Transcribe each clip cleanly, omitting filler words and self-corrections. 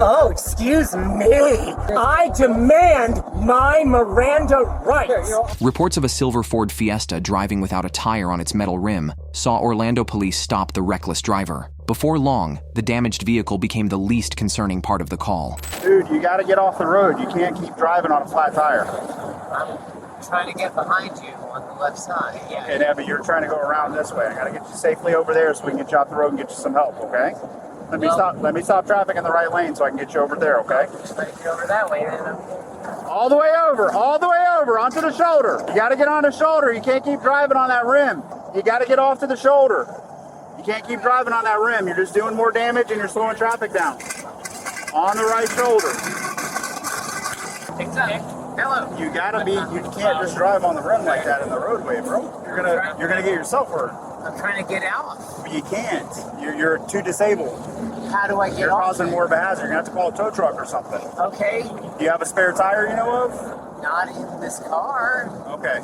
Oh, excuse me. I demand my Miranda rights. Reports of a silver Ford Fiesta driving without a tire on its metal rim saw Orlando police stop the reckless driver. Before long, the damaged vehicle became the least concerning part of the call. Dude, you gotta get off the road. You can't keep driving on a flat tire. I'm trying to get behind you on the left side. Yeah. Okay, Dad, but you're trying to go around this way. I gotta get you safely over there so we can get you off the road and get you some help, okay? Let me stop traffic in the right lane so I can get you over there, okay? Try to get over that way then. All the way over, onto the shoulder. You gotta get on the shoulder. You can't keep driving on that rim. You gotta get off to the shoulder. You can't keep driving on that rim. You're just doing more damage and you're slowing traffic down. On the right shoulder. Hello. You can't just drive on the rim like that in the roadway, bro. You're gonna get yourself hurt. I'm trying to get out. You can't. You're too disabled. How do I get You're off? causing more of a hazard. You're gonna have to call a tow truck or something. Okay. Do you have a spare tire you know of? Not in this car. Okay.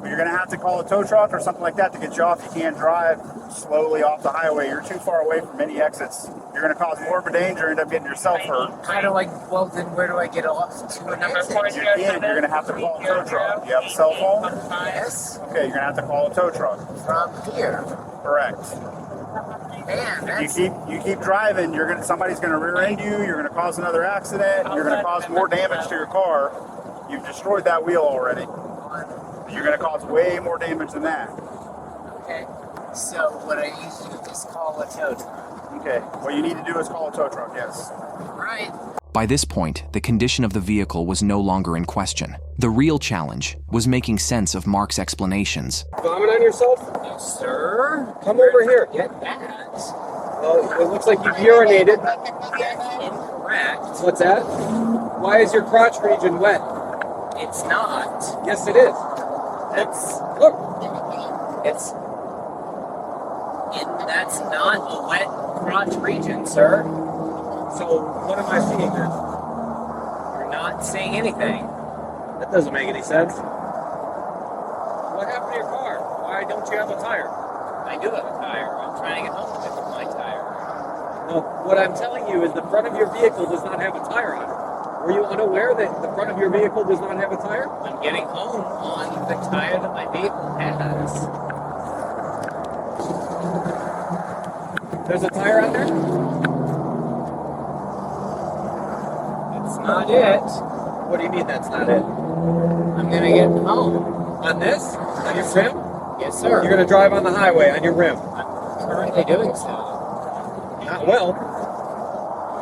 But you're gonna have to call a tow truck or something like that to get you off. You can't drive slowly off the highway. You're too far away from any exits. You're gonna cause more of a danger and end up getting yourself hurt. Well then where do I get off to an exit? You're gonna have to call a tow truck. You have a cell phone? Yes. Okay, you're gonna have to call a tow truck. From here. Correct. Man, that's... You keep driving, somebody's gonna rear end you, you're gonna cause another accident, you're gonna cause more damage to your car. You've destroyed that wheel already. You're gonna cause way more damage than that. Okay. So what I need to do is call a tow truck. Okay. What you need to do is call a tow truck, yes. Right. By this point, the condition of the vehicle was no longer in question. The real challenge was making sense of Mark's explanations. Vomit on yourself? No, sir. Come over here. Get that. Well, it looks like you've urinated. Incorrect. What's that? Why is your crotch region wet? It's not. Yes, it is. Look. That's not a wet crotch region, sir. So what am I seeing then? You're not seeing anything. That doesn't make any sense. What happened to your car? Why don't you have a tire? I do have a tire. I'm trying to get home with my tire. No, what I'm telling you is the front of your vehicle does not have a tire on it. Were you unaware that the front of your vehicle does not have a tire? I'm getting home on the tire that my vehicle has. There's a tire on there? That's not it. What do you mean that's not it? I'm gonna get home. On this? On your rim? Yes, sir. You're going to drive on the highway on your rim? I'm currently doing so. Not well.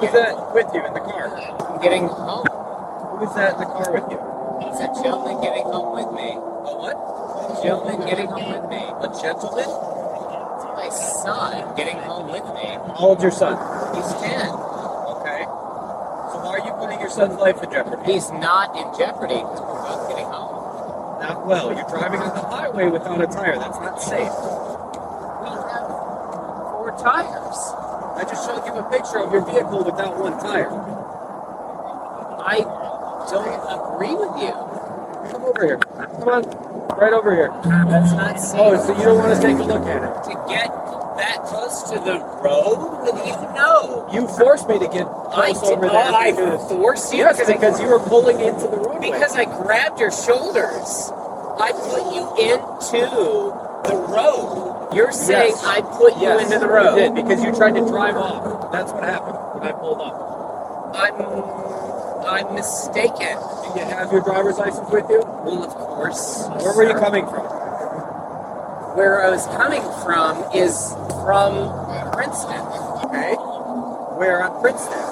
Who's that with you in the car? I'm getting home. Who's that in the car with you? It's a gentleman getting home with me. A what? A gentleman getting home with me. A gentleman? It's my son getting home with me. How old's your son? He's 10. Okay. So why are you putting your son's life in jeopardy? He's not in jeopardy because we're both getting home. Not well. You're driving on the highway without a tire. That's not safe. We have 4 tires. I just showed you a picture of your vehicle without one tire. I don't agree with you. Come over here. Come on. Right over here. That's not safe. Oh, so you don't want to take a look at it? To get that close to the road, you know. You forced me to get close over there. I forced you? Yes, because you were pulling into the roadway. Because I grabbed your shoulders. I put you into the road. You're saying Yes. I put you Yes, into the road. You did, because you tried to drive off. That's what happened when I pulled up. I'm mistaken. Do you have your driver's license with you? Well, of course. Where were you coming from? Where I was coming from is from Princeton. Okay. Where on Princeton?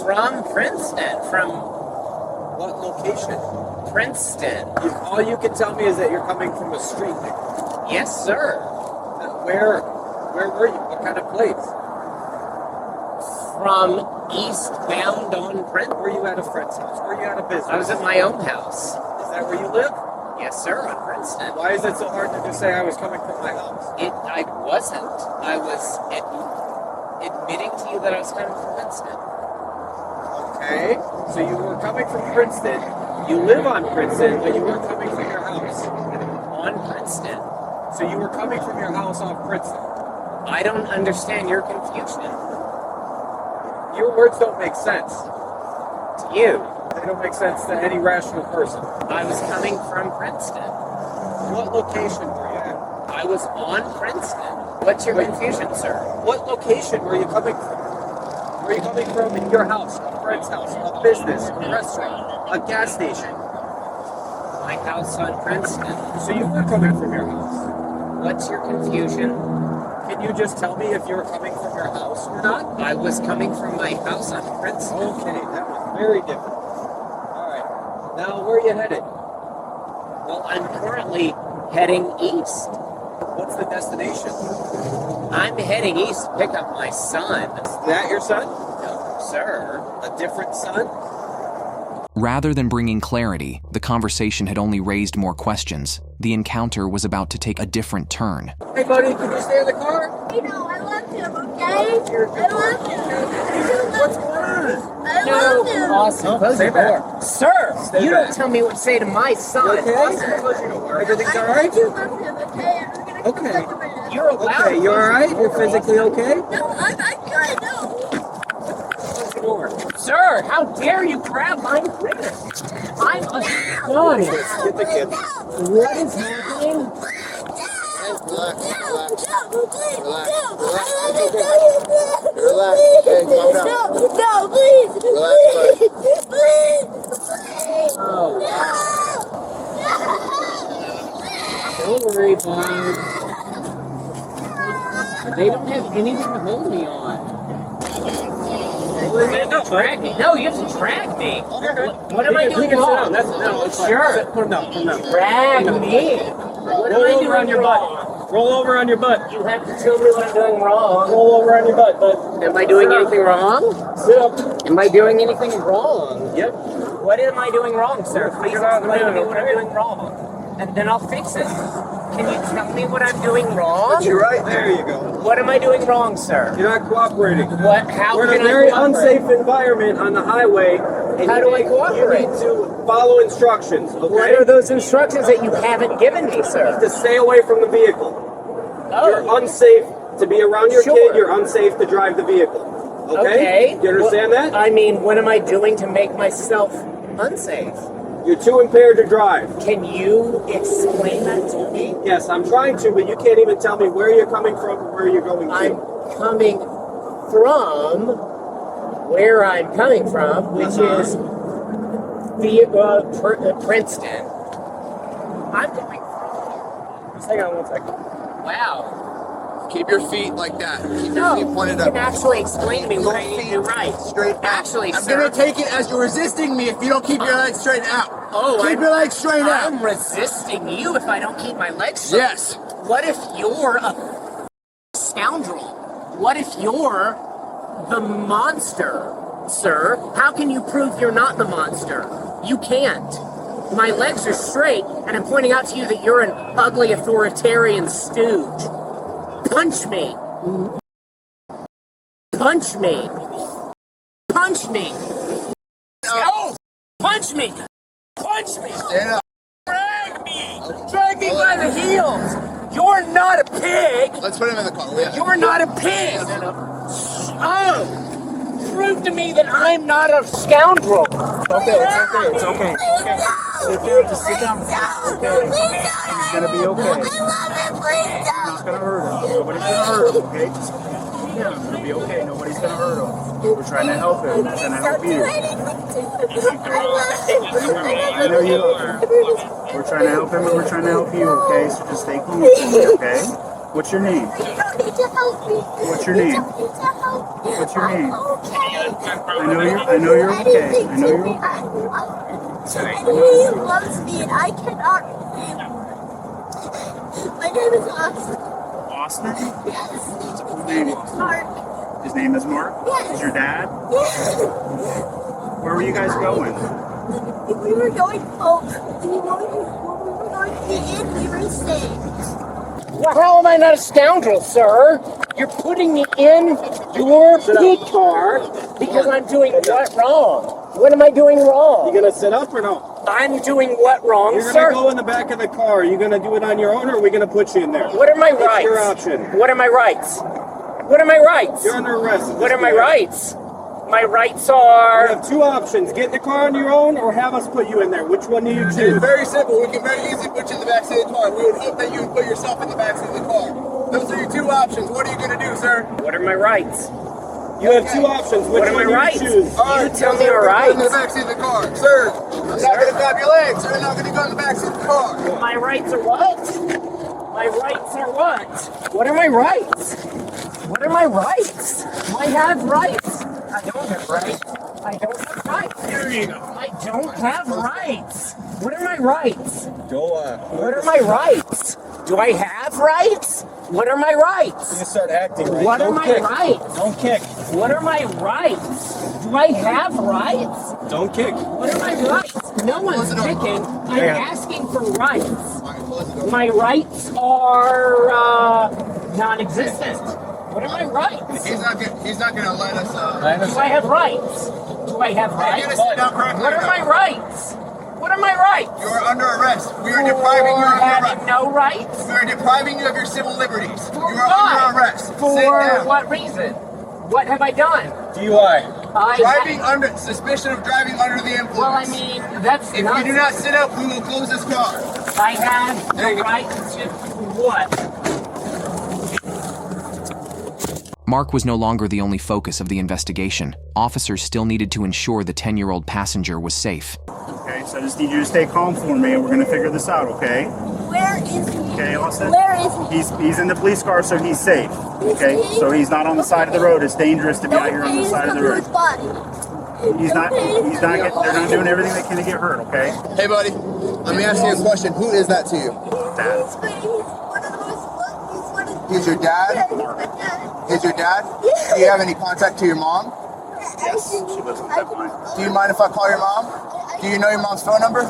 From Princeton. From What location? Princeton. All you can tell me is that you're coming from a street. Yes, sir. Where were you? What kind of place? From eastbound on Princeton. Were you at a friend's house? Were you at a business? I was at my own house. Is that where you live? Yes, sir, on Princeton. Why is it so hard to just say I was coming from my house? I wasn't. I was admitting to you that I was coming from Princeton. Okay. So you were coming from Princeton. You live on Princeton, but you weren't coming from your house. On Princeton. So you were coming from your house off Princeton. I don't understand your confusion. Your words don't make sense to you. They don't make sense to any rational person. I was coming from Princeton. What location were you at? I was on Princeton. What's your confusion, sir? What location were you coming from? Were you coming from in your house, a friend's house, a business, a restaurant, a gas station? My house on Princeton. So you were coming from your house. What's your confusion? Can you just tell me if you were coming from your house or not? I was coming from my house on Princeton. Okay, that was very different. All right. Now, where are you headed? Well, I'm currently heading east. What's the destination? I'm heading east to pick up my son. Is that your son? No, sir. A different son? Rather than bringing clarity, the conversation had only raised more questions. The encounter was about to take a different turn. Hey, buddy, can you stay in the car? You know, I love him, okay? I love him. What's going on? I love him. Awesome. Close Stay your back. door. Sir, Stay you back. don't tell me what to say to my son. Okay? Awesome. Everything's all I right? do love him, okay? I'm gonna come Okay. back to my You're allowed. Okay, you all right? You're physically okay? No, I'm good, no. Close the door. Sir, how dare you grab my wrist? I'm a son. Get the kid. What is happening? Relax. Hey, calm down. No, please. Please. Oh, don't worry, bud. They don't have anything to hold me on. Drag me. No, you have to drag me. What am I doing wrong? Sure. Put him down. Put him down. Drag me. What am I doing wrong? Roll over on your butt. You have to tell me what I'm doing wrong. Roll over on your butt, bud. Am I doing anything wrong? Sit up. Am I doing anything wrong? Yep. What am I doing wrong, sir? Please Figure out explain to me now, what I'm okay? doing wrong. And then I'll fix it. Can you tell me what I'm doing wrong? You're right. There you go. What am I doing wrong, sir? You're not cooperating. What? How We're in can a very I cooperate? unsafe environment on the highway. And How you do I need- cooperate? You need to follow instructions, okay? What are those instructions that you haven't given me, sir? To stay away from the vehicle. You're Oh, unsafe to be around your Sure. kid. You're unsafe to drive the vehicle. Okay? You understand Well, that? I mean, what am I doing to make myself unsafe? You're too impaired to drive. Can you explain that to me? Yes, I'm trying to, but you can't even tell me where you're coming from or where you're going to. I'm coming from where I'm coming from, which is Princeton. I'm going from. Just hang on one second. Wow. Keep your feet like that. Keep No, your you feet pointed can up. actually explain to me what I need to do right. Straight out. Actually, I'm sir. gonna take it as you're resisting me if you don't keep your legs straight out. Oh, keep your legs straight out. I'm resisting you if I don't keep my legs straight. Yes. What if you're a scoundrel? What if you're the monster, sir? How can you prove you're not the monster? You can't. My legs are straight, and I'm pointing out to you that you're an ugly authoritarian stooge. Punch me. Punch me. Punch me. Oh! Punch me. Punch me. Stand up. Drag me. Drag me by the heels. You're not a pig. Let's put him in the car. Yeah. You're not a pig. Oh! Prove to me that I'm not a scoundrel. Okay, it's okay. Sit there, just sit down. Okay. He's gonna be okay. He's not gonna hurt him. Nobody's gonna hurt him, okay? Just calm down. It's gonna be okay. Nobody's gonna hurt him. We're trying to help him. We're trying to help you. I know you are. We're trying to help him and we're trying to help you, okay? So just stay calm, okay? What's your name? You don't need to help me. What's your name? You don't need to help me. What's your name? I'm okay. I know you're okay. I know you're okay. And he loves me and I cannot him. My name is Austin. Austin? Yes. His name is Mark. His name is Mark? Yes. Is your dad? Yes. Where were you guys going? We were going home. We were going to the inn. We were staying. How am I not a scoundrel, sir? You're putting me in your pig car because I'm doing what wrong? What am I doing wrong? You gonna sit up or no? I'm doing what wrong, You're gonna sir? go in the back of the car. Are you gonna do it on your own, or are we gonna put you in there? What are my It's rights? your option. What are my rights? What are my rights? You're under arrest. What are my rights? My rights You are. have two options: get in the car on your own, or have us put you in there. Which one do you It's choose? very simple. We can very easily put you in the backseat of the car. We would hope that you would put yourself in the backseat of the car. Those are your two options. What are you going to do, sir? What are my rights? You have two options. Which What are one my do you rights? choose? All right, tell so me you're your gonna go in the rights. backseat of the car. Sir, I'm not going to grab your legs. You're not going to go in the backseat of the car. My rights are what? My rights are what? What are my rights? What are my rights? Do I have rights? I don't have rights. I don't have rights. There you go. I don't have rights. What are my rights? What are my rights? Do I have rights? What are my rights? You start acting right. What are Don't my kick. rights? Don't kick. What are my rights? Do I have rights? Don't kick. What are my rights? No one's kicking. I'm asking for rights. All right, close the door. My rights are non-existent. What are my rights? He's not going to let us. Do I have rights? Do I have You're rights? going to sit down correctly. What are my rights? What are my rights? You are under arrest. We are depriving you For of your having rights. no rights? We are depriving you of your civil liberties. You For are what? under arrest. Sit For down. what reason? What have I done? DUI. Driving under suspicion of driving under the influence. Well, I mean, that's if not. you do not sit up, we will close this car. I have There you the go. right to what? Mark was no longer the only focus of the investigation. Officers still needed to ensure the 10-year-old passenger was safe. Okay, so I just need you to stay calm for me, and we're gonna figure this out, okay? Where is he? Okay, Austin? Where is he? He's in the police car, so he's safe. Okay, so he's not on the side of the road. It's dangerous to be out here on the side of the road. He's not getting, they're not doing everything they can to get hurt, okay? Hey, buddy. Let me ask you a question. Who is that to you? He's your dad? He's your dad? Do you have any contact to your mom? Yes, she lives on that line. Do you mind if I call your mom? Do you know your mom's phone number?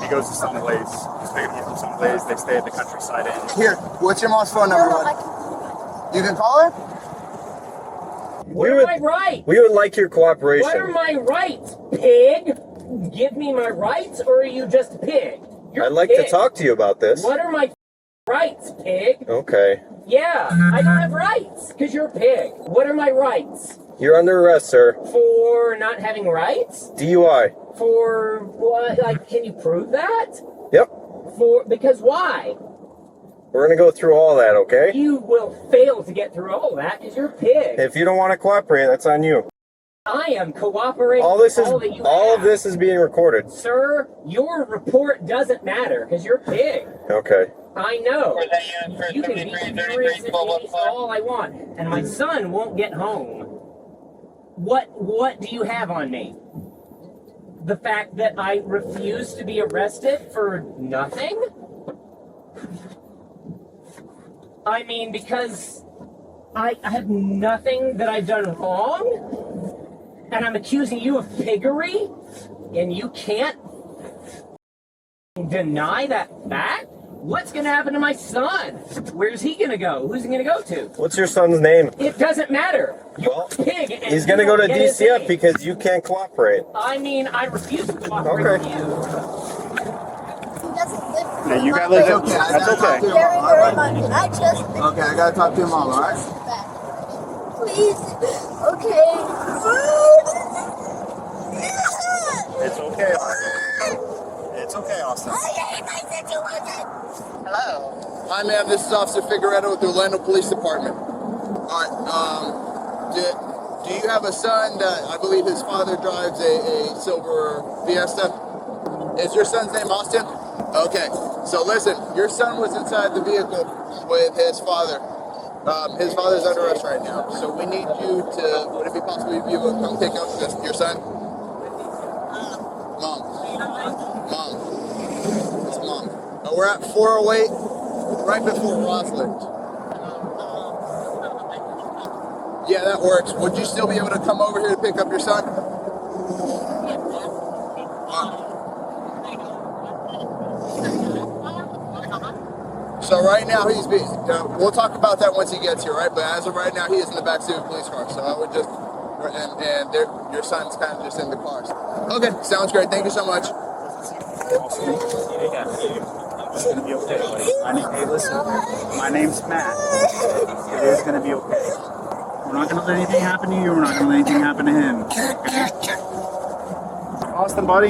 He goes to some place. He's picking him from some place. They stay at the countryside inn. Here, what's your mom's phone number, bud? You can call her? What are my rights? We would like your cooperation. What are my rights, pig? Give me my rights, or are you just a pig? You're I'd like pig. to talk to you about this. What are my rights, pig? Okay. Yeah, I don't have rights, because you're a pig. What are my rights? You're under arrest, sir. For not having rights? DUI. For what? Like, can you prove that? Yep. Because why? We're going to go through all that, okay? You will fail to get through all that, because you're a pig. If you don't want to cooperate, that's on you. I am cooperating All this is with all that you all have. of this is being recorded. Sir, your report doesn't matter, because you're a pig. Okay. I know. You can be furious at me all I want, and my son won't get home. What do you have on me? The fact that I refuse to be arrested for nothing? I mean, because I have nothing that I've done wrong, and I'm accusing you of piggery, and you can't deny that fact? What's going to happen to my son? Where's he going to go? Who's he going to go to? What's your son's name? It doesn't matter. You're Well, a pig. And He's going to go to you don't get his DCF name. because you can't cooperate. I mean, I refuse to cooperate Okay. with you. Yeah, you gotta let Okay, I That's gotta talk okay. to your Very, mom, very alright? much. I just Okay, I gotta talk to your mom, alright? please. Okay. It's okay, Austin. It's okay, Austin. I hate my situation. Hello. Hi, ma'am. This is Officer Figueredo with the Orlando Police Department. Alright, do you have a son that I believe his father drives a silver Fiesta? Is your son's name Austin? Okay, so listen, your son was inside the vehicle with his father. His father's under arrest right now, so we need you to, would it be possible if you would come pick up your son? Mom. It's mom. We're at 408, right before Rosalind. Yeah, that works. Would you still be able to come over here to pick up your son? So right now he's being, we'll talk about that once he gets here, right? But as of right now, he is in the backseat of the police car. So I would just, and your son's kind of just in the car. Okay, sounds great. Thank you so much. It's gonna be okay, buddy. Hey, listen. My name's Matt. It is gonna be okay. We're not going to let anything happen to you. We're not going to let anything happen to him. Austin, buddy,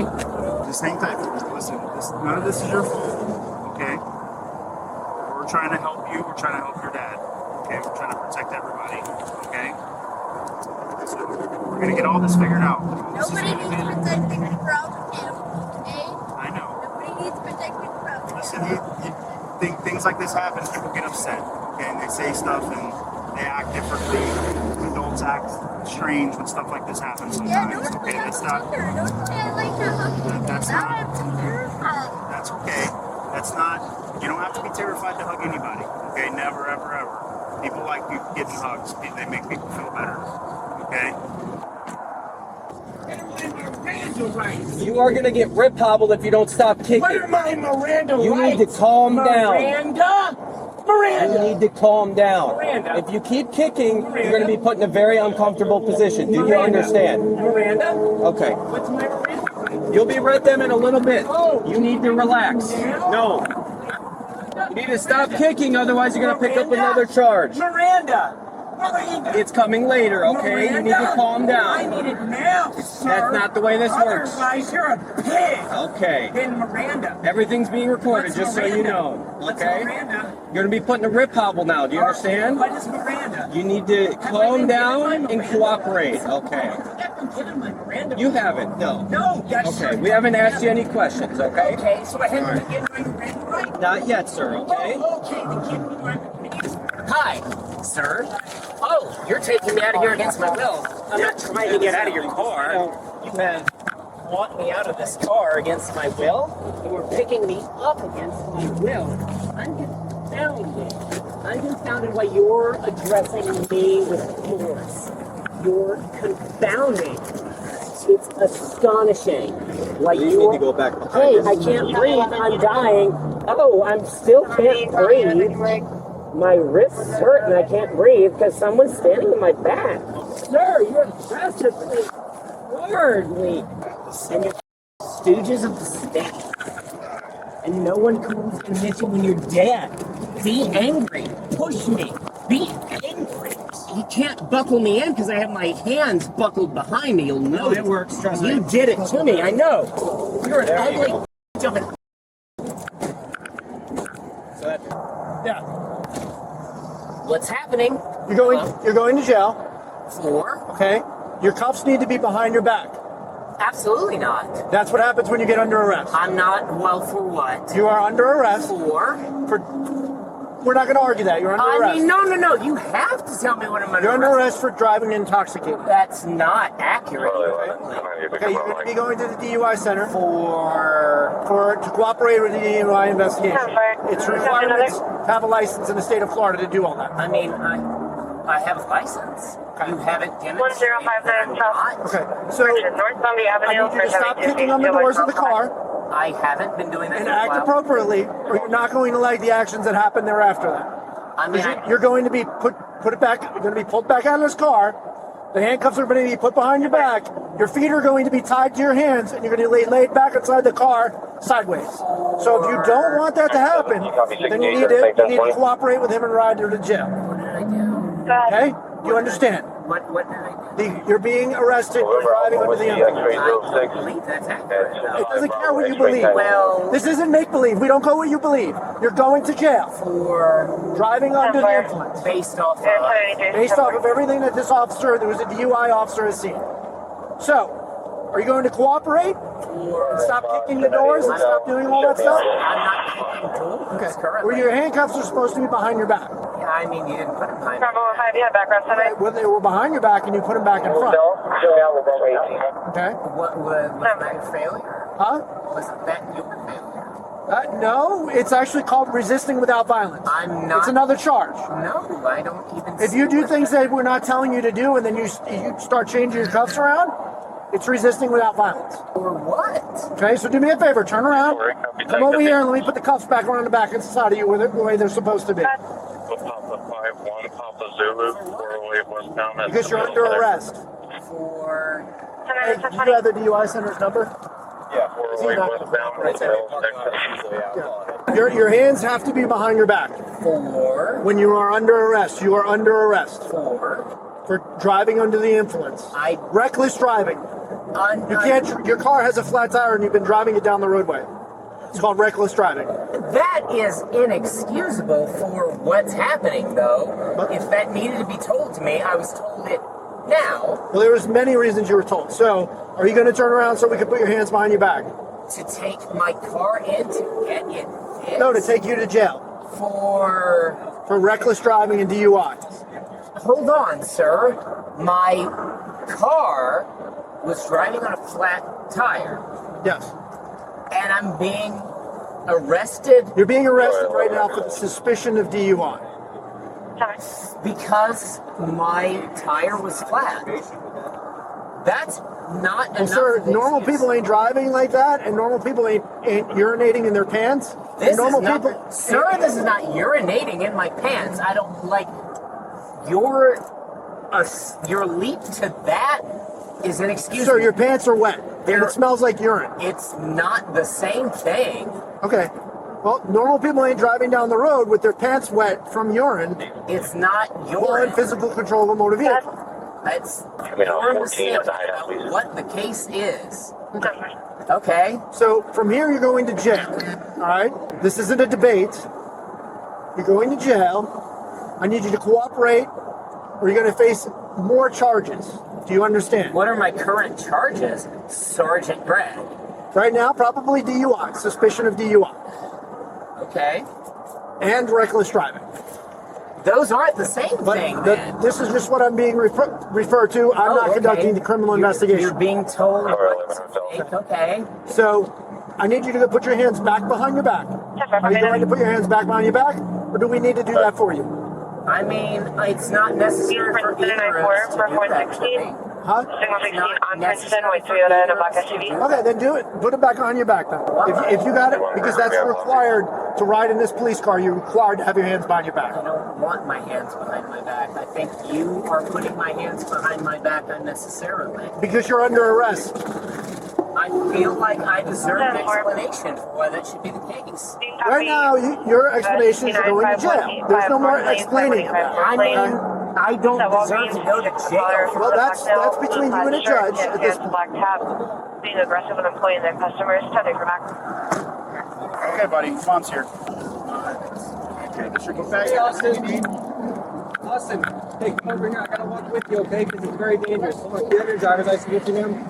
just hang tight. Listen, none of this is your fault, okay? We're trying to help you. We're trying to help your dad, okay? We're trying to protect everybody, okay? So we're going to get all this figured out. Nobody needs protecting from him, okay? I know. Nobody needs protecting from him. Listen, things like this happen, people get upset, okay? And they say stuff and they act differently. Adults act strange when stuff like this happens Yeah, sometimes, no, okay? That's not... That's Now not... I'm terrified. That's okay. That's not... You don't have to be terrified to hug anybody, okay? Never, ever, ever. People like you getting hugs. They make people feel better, okay? You are gonna get rip hobbled if you don't stop kicking. What are my Miranda You rights? need to calm down. Miranda? You need to calm down. Miranda. If you keep kicking, you're going to be put in a very uncomfortable position. Do you understand? Miranda? Okay. What's my Miranda? You'll be with them in a little bit. Oh. You need to relax. No. You need to stop kicking, otherwise you're going to pick up another charge. Miranda! Miranda! It's coming later, okay? You need to calm I down. need it now, sir. That's not the way this works. Otherwise, you're a pig. Okay. Then Miranda. Everything's being recorded, What's just so you Miranda? know. What's Okay? Miranda? You're going to be put in a rip hobble now. Do you understand? What is Miranda? You need to calm down and cooperate. Okay. I've been given my Miranda. You haven't, no. No, that's Okay, we haven't asked you any questions, okay? Okay, so I haven't been getting my Miranda right. Not yet, sir, okay? Okay, then give me my Miranda. Hi, sir. Oh, you're taking me out of here against my will. I'm not trying to get out of your car. You have want me out of this car against my will. You were picking me up against my will. I'm confounded. I'm confounded why you're addressing me with force. You're confounding. It's astonishing. Why You need to go back Hey, behind I us. can't breathe. I'm dying. Oh, I'm still can't breathe. My wrists hurt and I can't breathe because someone's standing on my back. Sir, you're aggressively, hardly, and you're stooges of the state. And no one comes and hits you when you're dead. Be angry. Push me. Be angry. You can't buckle me in because I have my hands buckled behind me. You'll know It works, trust me. You did it to me. I know. You're an ugly jumping. Yeah. What's happening? You're going to jail, For? okay? Your cuffs need to be behind your back. Absolutely not. That's what happens when you get under arrest. I'm not. Well, for what? You are under arrest For? we're not going to argue that. You're under I arrest. mean, no. You have to tell me what I'm under You're under arrest for driving intoxicated. That's not accurate. Okay, you're going to be going to the DUI center For to cooperate with the DUI investigation. It's requirements to have a license in the state of Florida to do all that. I mean, I have a license. Okay. You haven't demonstrated that I'm not. Okay, so North Bombay I Avenue. need you to stop kicking on the doors of the car I haven't been doing that and in a act while. appropriately, or you're not going to like the actions that happen thereafter. I mean, You're going to be put it back. You're going to be pulled back out of this car. The handcuffs are going to be put behind your back. Your feet are going to be tied to your hands, and you're going to be laid back inside the car sideways. So if you don't want that to happen, then you need to cooperate with him and ride her to jail. what did I do? Okay? You understand? What did I do? You're being arrested for driving under the influence. I don't believe that's accurate. It doesn't care what you believe. Well, This isn't make believe. We don't go what you believe. You're going to jail. for Driving under the influence. based off of Based off of everything that this officer, there was a DUI officer, has seen. So, are you going to cooperate? And stop kicking the doors and stop doing all that stuff? I'm not kicking doors Okay. currently. Where your handcuffs are supposed to be behiund your back. Yeah, I mean, you didn't put them behind me. Bravo 5, you have background Okay, tonight. well, they were behind your back and you put them back in front. Okay? What was that a failure? Huh? Was that your failure? No, it's actually called resisting without violence. I'm not. It's another charge. No, I don't even. If you see do what things that we're not telling you to do and then you start changing your cuffs around, it's resisting without violence. or what? Okay, so do me a favor, turn around, come over here and let me put the cuffs back around the back and side of you the way they're supposed to be. Papa 51, Papa Zulu, 408 westbound. Because you're under arrest. For Hey, do you have the DUI center's number? Yeah, 408 westbound. Your hands have to be behind your back. for When you are under arrest, you are under arrest. for for driving under the influence. Reckless driving. You can't. Your car has a flat tire and you've been driving it down the roadway. It's called reckless driving. That is inexcusable for what's happening, though. If that needed to be told to me, I was told it now. Well, there was many reasons you were told. So, are you going to turn around so we can put your hands behind your back? To take my car in to get it fixed? No, to take you to jail. For reckless driving and DUI. Hold on, sir. My car was driving on a flat tire. Yes. And I'm being arrested. You're being arrested right now for the suspicion of DUI. Because my tire was flat. That's not enough. Sir, normal people ain't driving like that, and normal people ain't urinating in their pants. This normal is not, people, sir, this is not urinating in my pants. I don't like your leap to that is inexcusable. Sir, your pants are wet. And it smells like urine. It's not the same thing. Okay. Well, normal people ain't driving down the road with their pants wet from urine. It's not urine. While in physical control of a motor vehicle. That's your mistake about what the case is. Okay. So from here you're going to jail. All right. This isn't a debate. You're going to jail. I need you to cooperate, or you're going to face more charges. Do you understand? What are my current charges, Sergeant Brad? Right now, probably DUI, suspicion of DUI. Okay. And reckless driving. Those aren't the same thing, then. This is just what I'm being referred to. I'm not conducting the criminal investigation. You're being told okay. So, I need you to put your hands back behind your back. Are you going to put your hands back behind your back, or do we need to do that for you? I mean, it's not necessary for either of us to do that to me. Huh? Okay, then do it. Put it back on your back then. If you got it, because that's required to ride in this police car, you're required to have your hands behind your back. I don't want my hands behind my back. I think you are putting my hands behind my back unnecessarily. Because you're under arrest. I feel like I deserve an explanation for why that should be the case. Right now, your explanations are going to jail. There's no more explaining about it. I mean, I don't deserve to go to jail. Well, that's between you and a judge at this point. Being aggressive with employees and customers. Turning for back. Okay, buddy. Mom's here. Okay, this your book bag. Hey, Austin, hey, come over here. I gotta walk with you, okay? Because it's very dangerous. Hold on, do you have your driver's license with you, ma'am?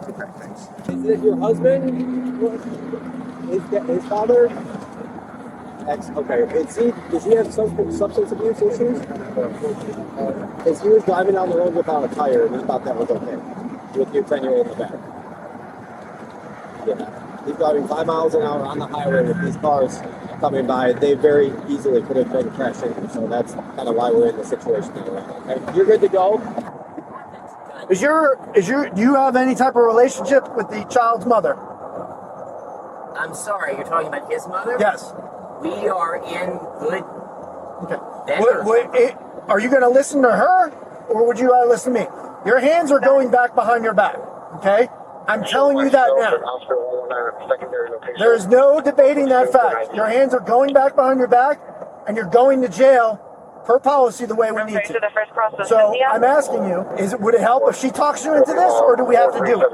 Okay, thanks. Is it your husband? His father? Okay. Does he have substance abuse issues? Is he was driving down the road without a tire and he thought that was okay with your 10-year-old in the back? Yeah. He's driving 5 miles an hour on the highway with these cars coming by. They very easily could have been crashing, so that's kind of why we're in the situation that we're in. Okay, you're good to go. Do you have any type of relationship with the child's mother? I'm sorry, you're talking about his mother? Yes. We are in good. Okay. Are you going to listen to her, or would you listen to me? Your hands are going back behind your back. Okay. I'm telling you that now. There is no debating that fact. Your hands are going back behind your back, and you're going to jail per policy the way we need to. So I'm asking you, would it help if she talks you into this, or do we have to do it?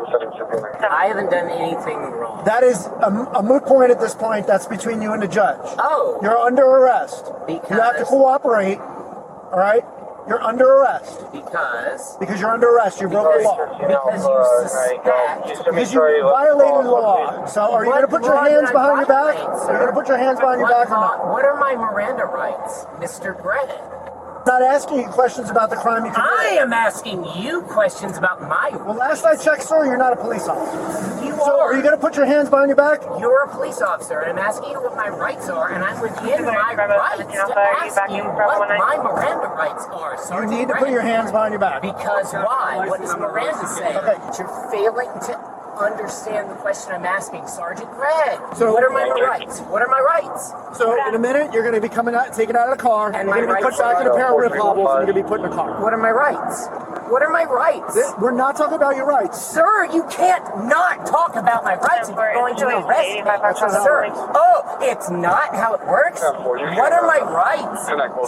I haven't done anything wrong. That is a moot point at this point. That's between you and the judge. Oh. You're under arrest. You have to cooperate. All right? You're under arrest. Because you're under arrest. You broke the law. Because you suspect. Because you violated the law. So are you going to put your hands behind your back? Are you going to put your hands behind your back or not? What are my Miranda rights, Mr. Brett? I'm not asking you questions about the crime you committed. I am asking you questions about my rights. Well, last I checked, sir, you're not a police officer. So are you going to put your hands behind your back? You're a police officer, and I'm asking you what my rights are, and I'm within my rights to ask you what my Miranda rights are. You need to put your hands behind your back. Because why? What does Miranda say? Okay. You're failing to understand the question I'm asking, Sergeant Greg. So, what are my rights? What are my rights? So in a minute, you're going to be taken out of the car, and you're going to be put back in a pair of rip hobbles, and you're going to be put in a car. What are my rights? What are my rights? We're not talking about your rights. Sir, you can't not talk about my rights if you're going to arrest me. Sir, oh, it's not how it works? What are my rights?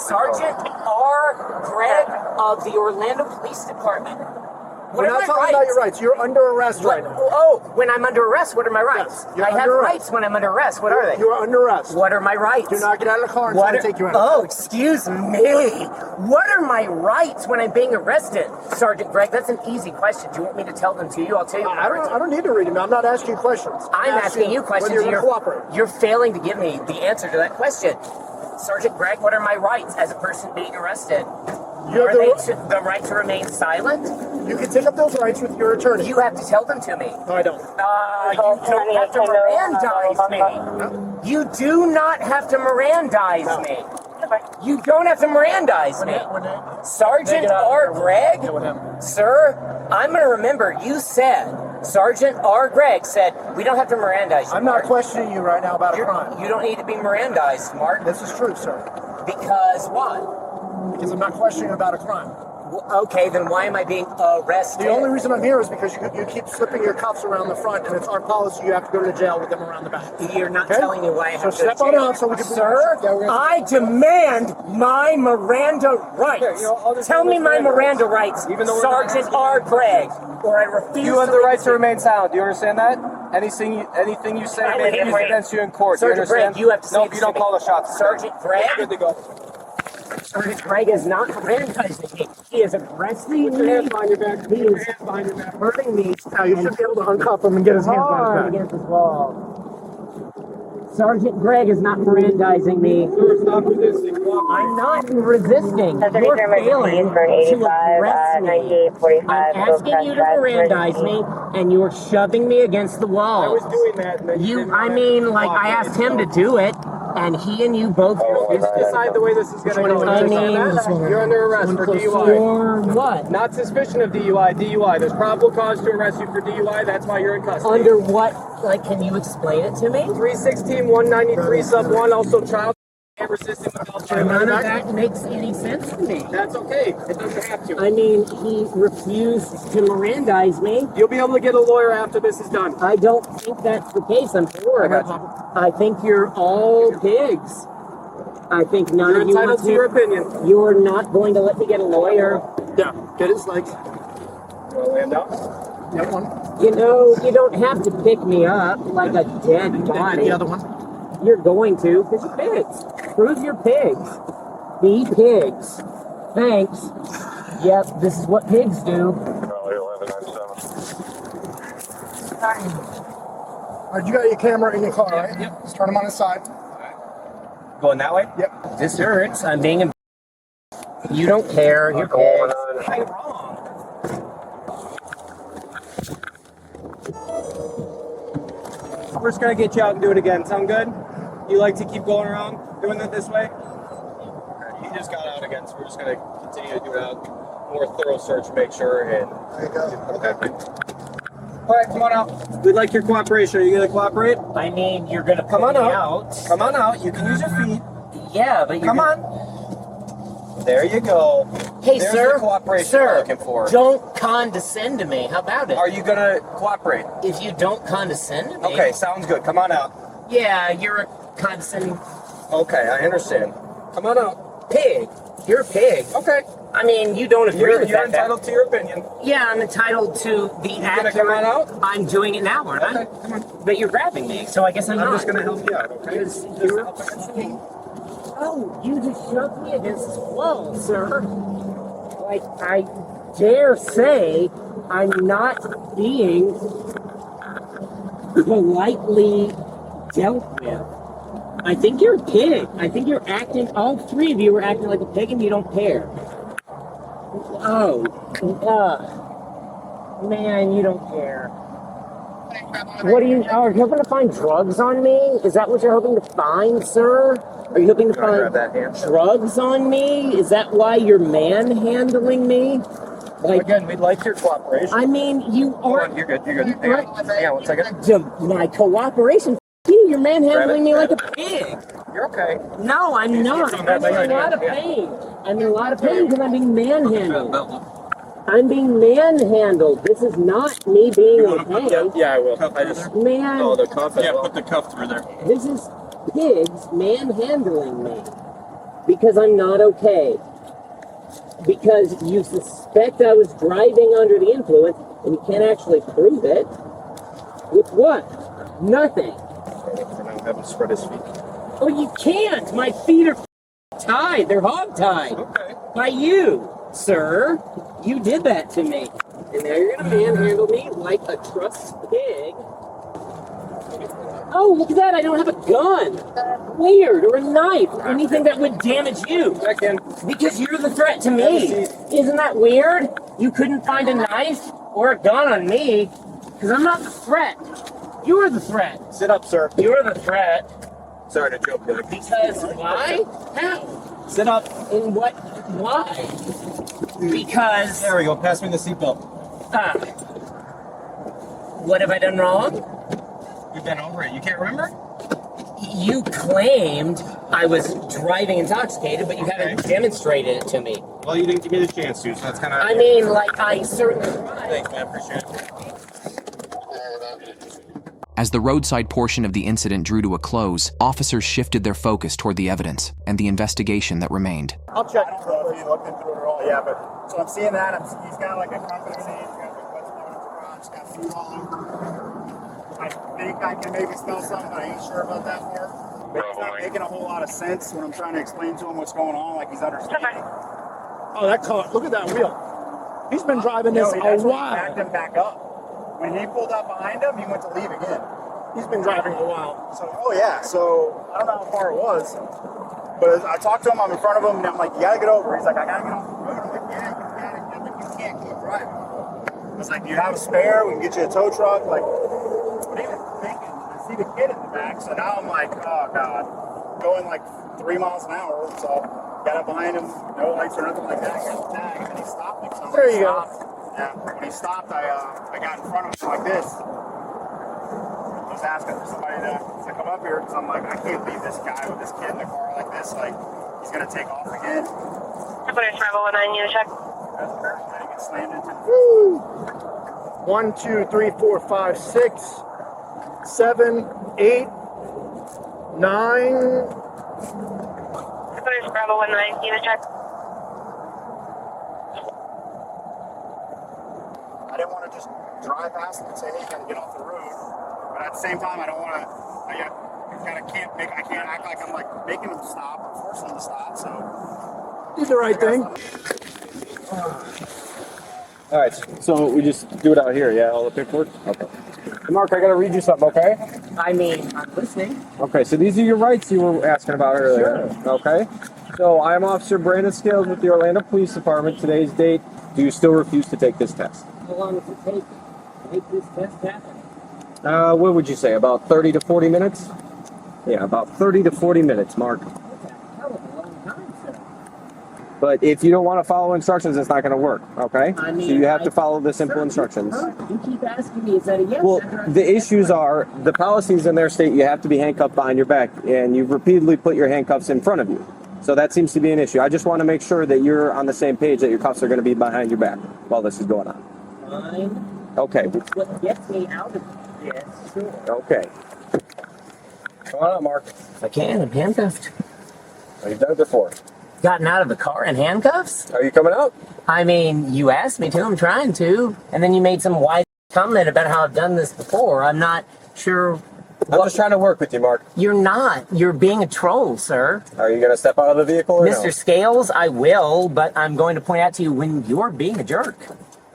Sergeant R. Greg of the Orlando Police Department. What We're are not my talking about your rights. You're under arrest right now. Oh, when I'm under arrest, what are my rights? Yes, I have under rights arrest. when I'm under arrest. What are they? You are under arrest. What are my rights? Do not get out of the car until I take you out. Oh, excuse me. What are my rights when I'm being arrested? Sergeant Greg, that's an easy question. Do you want me to tell them to you? I'll tell you. I don't need to read them. I'm not asking you questions. I'm asking you questions. Whether you're going to cooperate. You're failing to give me the answer to that question. Sergeant Greg, what are my rights as a person being arrested? You have the right to remain silent? You can take up those rights with your attorney. You have to tell them to me. No, I don't. You don't have to Mirandize me. You do not have to Mirandize me. You don't have to Mirandize me. Sergeant R. Gregg? Sir, I'm going to remember you said, Sergeant R. Gregg said, we don't have to Mirandize you. I'm not questioning you right now about a crime. You don't need to be Mirandized, Mark. This is true, sir. Because what? Because I'm not questioning about a crime. Okay, then why am I being arrested? The only reason I'm here is because you keep slipping your cuffs around the front, and it's our policy you have to go to jail with them around the back. You're not telling me why I have to So step on out so we can... Sir, I demand my Miranda rights. Tell me my Miranda rights, Sergeant R. Gregg, or I refuse You have the right to remain silent. Do you understand that? Anything you say may be used against you in court. Sergeant Do you understand? Gregg, you have to say No, you don't call the shots. Sergeant Gregg? Good to go. Sergeant Gregg is not Mirandizing me. He is arresting me. He is hurting me. Now, you should be able to uncuff him and get his hands behind his back. Against his wall. Sergeant Gregg is not Mirandizing me. I'm not resisting. You're failing to arrest me. I'm asking you to Mirandize me, and you're shoving me against the wall. I was doing that. I asked him to do it, and he and you both Decide the way this is going to go. I mean, You're under arrest for DUI. for what? Not suspicion of DUI, DUI. There's probable cause to arrest you for DUI. That's why you're in custody. Under what? Like, can you explain it to me? 316, 193, sub 1. Also child resisting without None of that makes any sense to me. That's okay. It doesn't have to. I mean, he refused to Mirandize me. You'll be able to get a lawyer after this is done. I don't think that's the case. I'm sure. I think you're all pigs. I think none You're of you entitled want to your opinion. You're not going to let me get a lawyer. Yeah, get his legs. You want to land down? That one. You know, you don't have to pick me up like a dead body. The other one. You're going to, because you're pigs. Prove you're pigs. Be pigs. Thanks. Yep, this is what pigs do. Charlie 1197. All right, you got your camera in your car, right? Yep. Just turn him on his side. Going that way? Yep. This hurts. I'm being. You don't care. You're pigs. Nothing wrong. We're just gonna get you out and do it again. Sound good? You like to keep going around doing it this way? You just got out again, so we're just gonna continue to do it out. More thorough search, make sure. And There you go. okay. All right, come on out. We'd like your cooperation. Are you gonna cooperate? I mean, you're gonna Come on put me out. Come on out. You can use your feet. Yeah, but you're Come gonna... on. There you go. Hey, There's sir. the cooperation Sir, we're looking for. don't condescend to me. How about it? Are you gonna cooperate? If you don't condescend to me... Okay, sounds good. Come on out. Yeah, you're a condescending Okay, I understand. Come on out. pig. You're a pig. Okay. I mean, you don't agree with You're that. entitled to your opinion. Yeah, I'm entitled to the accurate... come on out? I'm doing it now, aren't I? Okay, come on. But you're grabbing me, so I guess I'm not. just gonna help you out, okay? Because Just you're... help against me. Oh, you just shoved me against this wall, sir. Like, I dare say I'm not being politely dealt with. I think you're a pig. I think you're acting, all three of you are acting like a pig and you don't care. Oh, man, you don't care. What are you hoping to find drugs on me? Is that what you're hoping to find, sir? Are you hoping to find drugs on me? Is that why you're manhandling me? Like, Again, we'd like your cooperation. I mean, you are... You're good. Hang on 1 second. My cooperation? You're manhandling me like a pig. You're okay. No, I'm not. I'm in a lot of pain. I'm in a lot of pain because I'm being manhandled. I'm being manhandled. This is not me being okay. Yeah, I will. I just... Man, Oh, the cuff as well. Put the cuff through there. this is pigs manhandling me because I'm not okay. Because you suspect I was driving under the influence, and you can't actually prove it. With what? Nothing. For now, have him spread his feet. Oh, you can't! My feet are tied. They're hog-tied. Okay. By you, sir. You did that to me. And now you're gonna manhandle me like a trussed pig. Oh, look at that! I don't have a gun! Weird, or a knife, or anything that would damage you. Back in. Because you're the threat to me. Isn't that weird? You couldn't find a knife or a gun on me, because I'm not the threat. You're the threat. Sit up, sir. You're the threat. Sorry to joke, Billy. Because why? How? Sit up. In what? Why? Because... There we go. Pass me the seatbelt. What have I done wrong? We've been over it. You can't remember? You claimed I was driving intoxicated, but you haven't demonstrated it to me. Well, you didn't give me the chance to, so that's kind of... I mean, like, I certainly tried. Thanks, man. Appreciate it. As the roadside portion of the incident drew to a close, officers shifted their focus toward the evidence and the investigation that remained. I'll check. I don't know if you looked into it at all. Yeah, but so I'm seeing that. He's got like a company name. He's got like what's going in the garage. He's got food all over. I think I can maybe smell something, but I ain't sure about that part. But it's not making a whole lot of sense when I'm trying to explain to him what's going on. Like he's understanding. Oh, that car! Look at that wheel. He's been driving this a He while. backed him back up. When he pulled up behind him, he went to leave again. He's been driving a while. So, oh yeah, so I don't know how far it was, but I talked to him, I'm in front of him, and I'm like, you gotta get over. He's like, I gotta get off the road. I'm like, yeah, you gotta. I'm like, you can't keep driving. I was like, do you have a spare? We can get you a tow truck. Like, what are you thinking? I see the kid in the back, so now I'm like, oh God, going like 3 miles an hour. So got up behind him, no lights or nothing like that. I got the tag, and then he stopped me. So There you go. Yeah, when he stopped, I got in front of him like this. I was asking for somebody to come up here because I'm like, I can't leave this guy with this kid in the car like this. Like, he's going to take off again. Police 519, unit check. That's the first thing. Get slammed into. Woo! 1, 2, 3, 4, 5, 6, 7, 8, 9. Police 519, unit check. I didn't want to just drive past him and say, hey, you got to get off the road. But at the same time, I don't want to. I can't act like I'm like making him stop or forcing him to stop. So. Do the right thing. All right, so we just do it out here, yeah? All the paperwork? Okay. Mark, I got to read you something, okay? I mean, I'm listening. Okay, so these are your rights you were asking about earlier. Sure. Okay. So I'm Officer Brandon Scales with the Orlando Police Department. Today's date. Do you still refuse to take this test? How long does it take to make this test happen? What would you say, about 30 to 40 minutes? Yeah, about 30 to 40 minutes, Mark. That's a hell of a long time, sir. But if you don't want to follow instructions, it's not going to work, okay? I mean, so you have to follow the simple instructions. You keep asking me, is that a yes? Well, the issues are, the policies in their state, you have to be handcuffed behind your back, and you've repeatedly put your handcuffs in front of you. So that seems to be an issue. I just want to make sure that you're on the same page, that your cuffs are going to be behind your back while this is going on. Fine. Okay. It's what gets me out of this. Sure. Okay. Come on out, Mark. If I can, I'm handcuffed. You've done it before. Gotten out of the car in handcuffs? Are you coming out? I mean, you asked me to, I'm trying to. And then you made some wide comment about how I've done this before. I'm not sure. I'm just trying to work with you, Mark. You're not. You're being a troll, sir. Are you going to step out of the vehicle or Mr. no? Scales, I will, but I'm going to point out to you when you're being a jerk.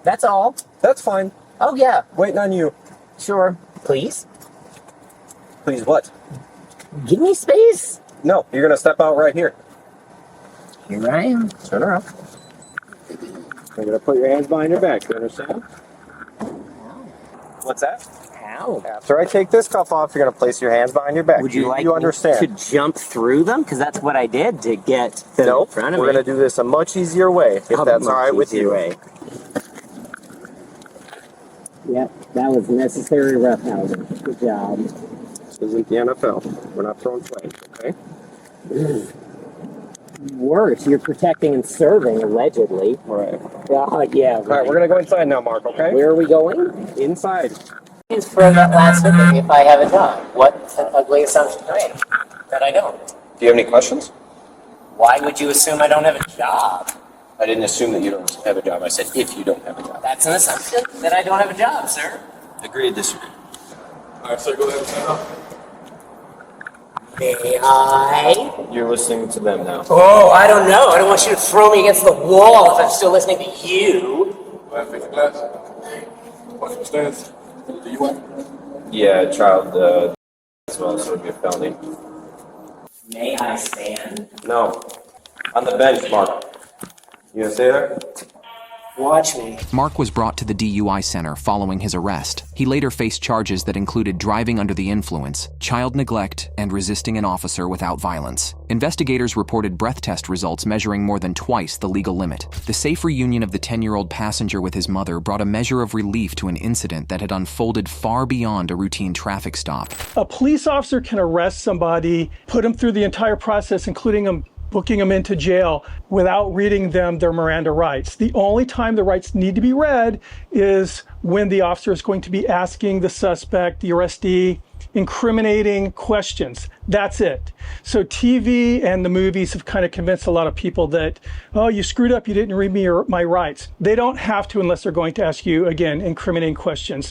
That's all. That's fine. Oh, yeah. Waiting on you. Sure. Please? Please what? Give me space. No, you're going to step out right here. Here I am. Turn around. You're going to put your hands behind your back. You understand? What's that? Ow. After I take this cuff off, you're going to place your hands behind your back. Would you like you understand? me to jump through them? Because that's what I did to get them in front of me. We're going to do this a much easier way, if that's all right with you. Way. Yep, that was necessary roughhousing. Good job. This isn't the NFL. We're not throwing flags, okay? Worse, you're protecting and serving, allegedly. Right. Yeah, All right, we're going to go inside now, Mark, okay? Where are we going? Inside. For that last thing, if I have a job, what an ugly assumption to make that I don't. Do you have any questions? Why would you assume I don't have a job? I didn't assume that you don't have a job. I said if you don't have a job. That's an assumption that I don't have a job, sir. Agree to disagree. All right, sir, go ahead and stand up. May I? You're listening to them now. Oh, I don't know. I don't want you to throw me against the wall if I'm still listening to you. Go ahead and fix the glass. Watch your stance. Do you want? Yeah, child as well, so it'd be a felony. May I stand? No. On the bench, Mark. You gonna stay there? Watch me. Mark was brought to the DUI center following his arrest. He later faced charges that included driving under the influence, child neglect, and resisting an officer without violence. Investigators reported breath test results measuring more than twice the legal limit. The safe reunion of the 10-year-old passenger with his mother brought a measure of relief to an incident that had unfolded far beyond a routine traffic stop. A police officer can arrest somebody, put them through the entire process, including booking them into jail, without reading them their Miranda rights. The only time the rights need to be read is when the officer is going to be asking the suspect, the arrestee, incriminating questions. That's it. So TV and the movies have kind of convinced a lot of people that, oh, you screwed up, you didn't read me my rights. They don't have to unless they're going to ask you, again, incriminating questions.